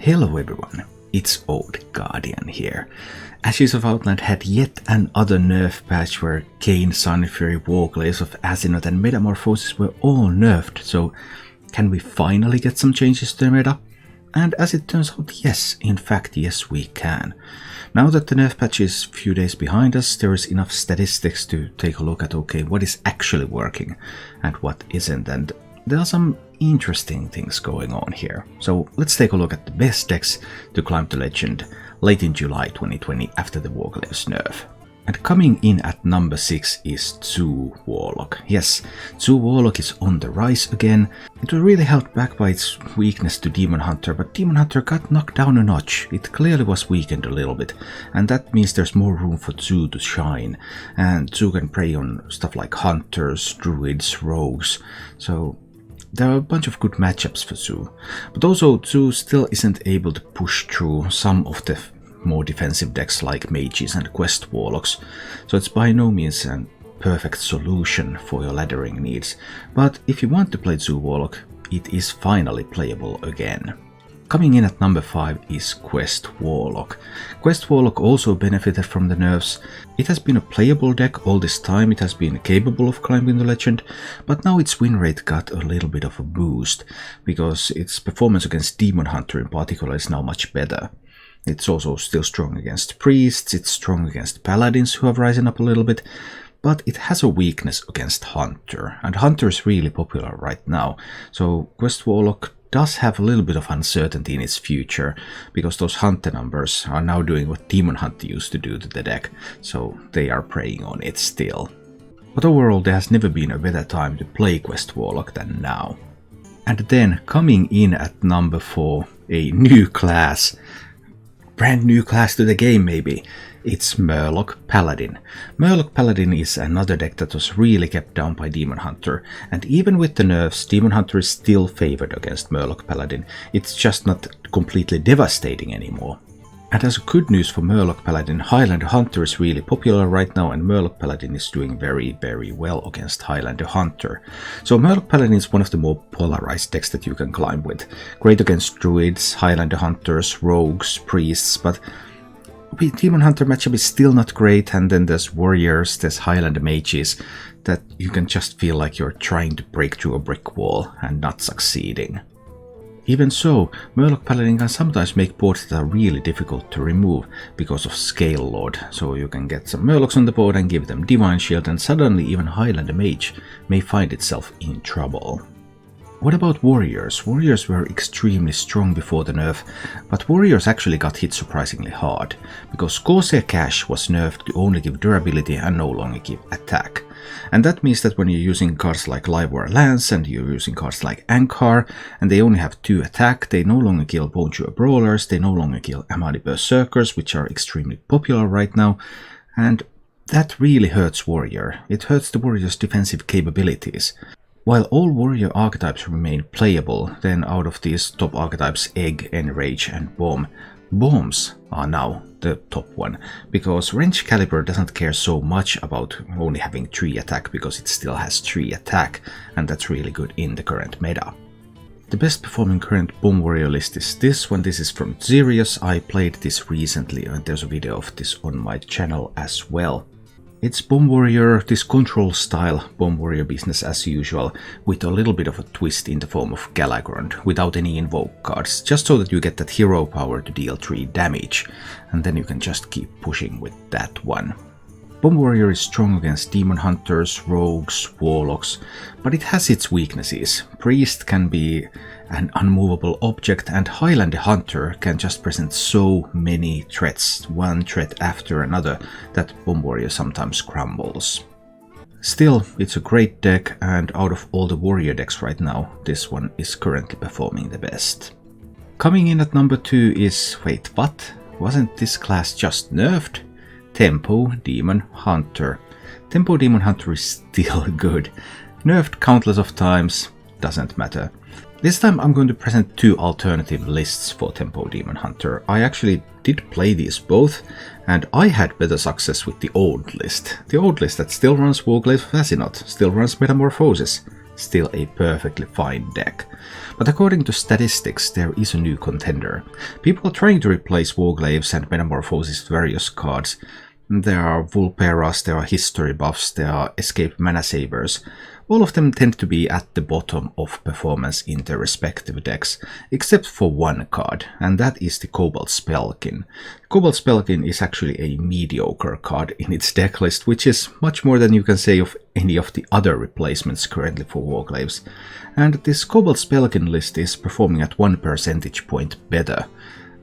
Hello everyone, it's Old Guardian here. Ashes of Outland had yet another nerf patch where Kain, Sunfury, Warglaives of Asinot and Metamorphosis were all nerfed, so can we finally get some changes to the meta? And as it turns out, yes, in fact, yes we can. Now that the nerf patch is a few days behind us, there is enough statistics to take a look at, okay, what is actually working and what isn't, and there are some interesting things going on here. So let's take a look at the best decks to climb to Legend late in July 2020 after the Warglaives nerf. And coming in at number 6 is Warlock. Yes, Warlock is on the rise again. It was really held back by its weakness to Demon Hunter, but Demon Hunter got knocked down a notch. It clearly was weakened a little bit, and that means there's more room for to shine. And can prey on stuff like Hunters, Druids, Rogues, so there are a bunch of good matchups for but also still isn't able to push through some of the more defensive decks like Mages and Quest Warlocks, so it's by no means a perfect solution for your laddering needs, but if you want to play Warlock, it is finally playable again. Coming in at number 5 is Quest Warlock. Quest Warlock also benefited from the nerfs. It has been a playable deck all this time, it has been capable of climbing the Legend, but now its win rate got a little bit of a boost, because its performance against Demon Hunter in particular is now much better. It's also still strong against Priests, it's strong against Paladins who have risen up a little bit, but it has a weakness against Hunter, and Hunter is really popular right now, so Quest Warlock does have a little bit of uncertainty in its future, because those Hunter numbers are now doing what Demon Hunter used to do to the deck, so they are preying on it still. But overall there has never been a better time to play Quest Warlock than now. And then coming in at number 4, a new class. Brand new class to the game maybe. It's Murloc Paladin. Murloc Paladin is another deck that was really kept down by Demon Hunter, and even with the nerfs, Demon Hunter is still favored against Murloc Paladin. It's just not completely devastating anymore. And as good news for Murloc Paladin, Highlander Hunter is really popular right now, and Murloc Paladin is doing very well against Highlander Hunter. So Murloc Paladin is one of the more polarized decks that you can climb with. Great against Druids, Highlander Hunters, Rogues, Priests, but Demon Hunter matchup is still not great, and then there's Warriors, there's Highlander Mages, that you can just feel like you're trying to break through a brick wall and not succeeding. Even so, Murloc Paladin can sometimes make boards that are really difficult to remove because of Scale Lord, so you can get some Murlocs on the board and give them Divine Shield, and suddenly even Highlander Mage may find itself in trouble. What about Warriors? Warriors were extremely strong before the nerf, but Warriors actually got hit surprisingly hard, because Corsair Cash was nerfed to only give durability and no longer give attack. And that means that when you're using cards like Livewire Lance and you're using cards like Ankar, and they only have 2 attack, they no longer kill Bonjour Brawlers, they no longer kill Amadi Berserkers, which are extremely popular right now, and that really hurts Warrior. It hurts the Warrior's defensive capabilities. While all Warrior archetypes remain playable, then out of these top archetypes Egg, Enrage and Bomb, Bombs are now the top one, because Range Caliber doesn't care so much about only having 3 attack, because it still has 3 attack, and that's really good in the current meta. The best performing current Bomb Warrior list is this one. This is from Zyrios. I played this recently, and there's a video of this on my channel as well. It's Bomb Warrior, this control style Bomb Warrior business as usual, with a little bit of a twist in the form of Galagrond, without any invoke cards, just so that you get that hero power to deal 3 damage, and then you can just keep pushing with that one. Bomb Warrior is strong against Demon Hunters, Rogues, Warlocks, but it has its weaknesses. Priest can be an unmovable object, and Highlander Hunter can just present so many threats, one threat after another, that Bomb Warrior sometimes crumbles. Still, it's a great deck, and out of all the Warrior decks right now, this one is currently performing the best. Coming in at number 2 is, wait, what? Wasn't this class just nerfed? Tempo Demon Hunter. Tempo Demon Hunter is still good. Nerfed countless of times, doesn't matter. This time I'm going to present 2 alternative lists for Tempo Demon Hunter. I actually did play these both, and I had better success with the old list. The old list that still runs Warglaives of Asinot, still runs Metamorphosis, still a perfectly fine deck. But according to statistics, there is a new contender. People are trying to replace Warglaives and Metamorphosis with various cards. There are Vulperas, there are history buffs, there are escape mana savers. All of them tend to be at the bottom of performance in their respective decks, except for one card, and that is the Cobalt Spellkin. Cobalt Spellkin is actually a mediocre card in its deck list, which is much more than you can say of any of the other replacements currently for Warglaives. And this Cobalt Spellkin list is performing at 1 percentage point better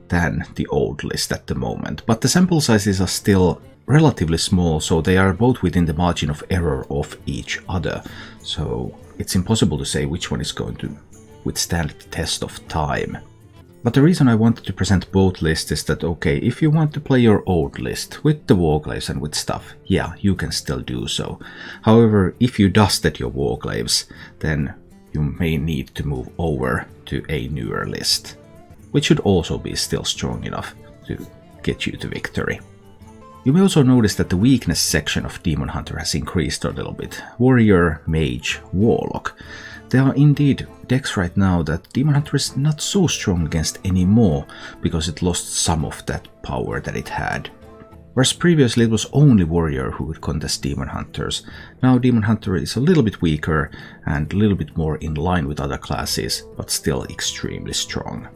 than the old list at the moment, but the sample sizes are still relatively small, so they are both within the margin of error of each other, so it's impossible to say which one is going to withstand the test of time. But the reason I wanted to present both lists is that, okay, if you want to play your old list with the Warglaives and with stuff, yeah, you can still do so. However, if you dusted your Warglaives, then you may need to move over to a newer list, which should also be still strong enough to get you to victory. You may also notice that the weakness section of Demon Hunter has increased a little bit. Warrior, Mage, Warlock. There are indeed decks right now that Demon Hunter is not so strong against anymore, because it lost some of that power that it had. Whereas previously it was only Warrior who would contest Demon Hunters. Now Demon Hunter is a little bit weaker and a little bit more in line with other classes, but still extremely strong.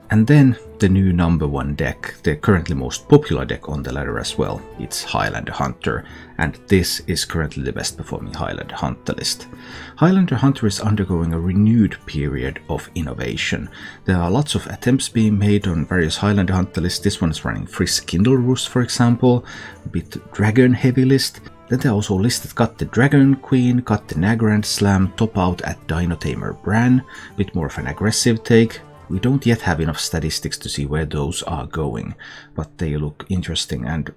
And then the new number one deck, the currently most popular deck on the ladder as well, it's Highlander Hunter, and this is currently the best performing Highlander Hunter list. Highlander Hunter is undergoing a renewed period of innovation. There are lots of attempts being made on various Highlander Hunter lists. This one is running Frisk Kindle Roost, for example, a bit dragon heavy list. Then there are also lists that got the Dragon Queen, got the Nagrand Slam, top out at Dino Tamer Bran, a bit more of an aggressive take. We don't yet have enough statistics to see where those are going, but they look interesting, and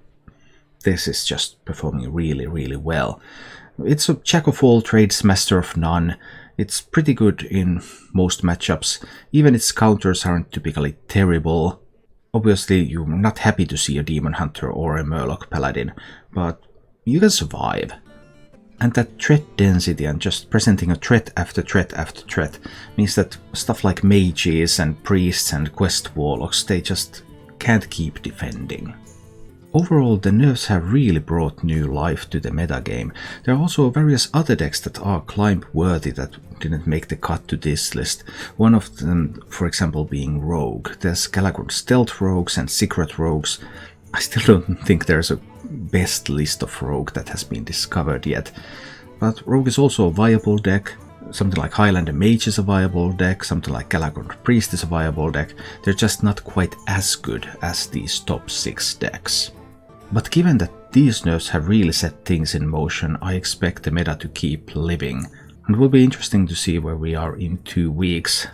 this is just performing really, really well. It's a jack of all trades, master of none. It's pretty good in most matchups. Even its counters aren't typically terrible. Obviously, you're not happy to see a Demon Hunter or a Murloc Paladin, but you can survive. And that threat density and just presenting a threat after threat after threat means that stuff like mages and priests and quest warlocks, they just can't keep defending. Overall, the nerfs have really brought new life to the metagame. There are also various other decks that are climb worthy that didn't make the cut to this list. One of them, for example, being Rogue. There's Galakrond Stealth Rogues and Secret Rogues. I still don't think there's a best list of Rogue that has been discovered yet, but Rogue is also a viable deck. Something like Highlander Mage is a viable deck, something like Galakrond Priest is a viable deck. They're just not quite as good as these top 6 decks. But given that these nerfs have really set things in motion, I expect the meta to keep living, and it will be interesting to see where we are in 2 weeks.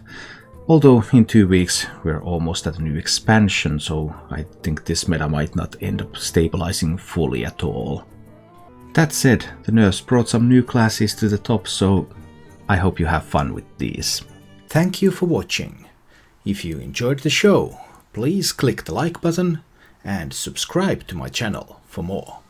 Although in 2 weeks we're almost at a new expansion, so I think this meta might not end up stabilizing fully at all. That said, the nerfs brought some new classes to the top, so I hope you have fun with these. Thank you for watching. If you enjoyed the show, please click the like button and subscribe to my channel for more.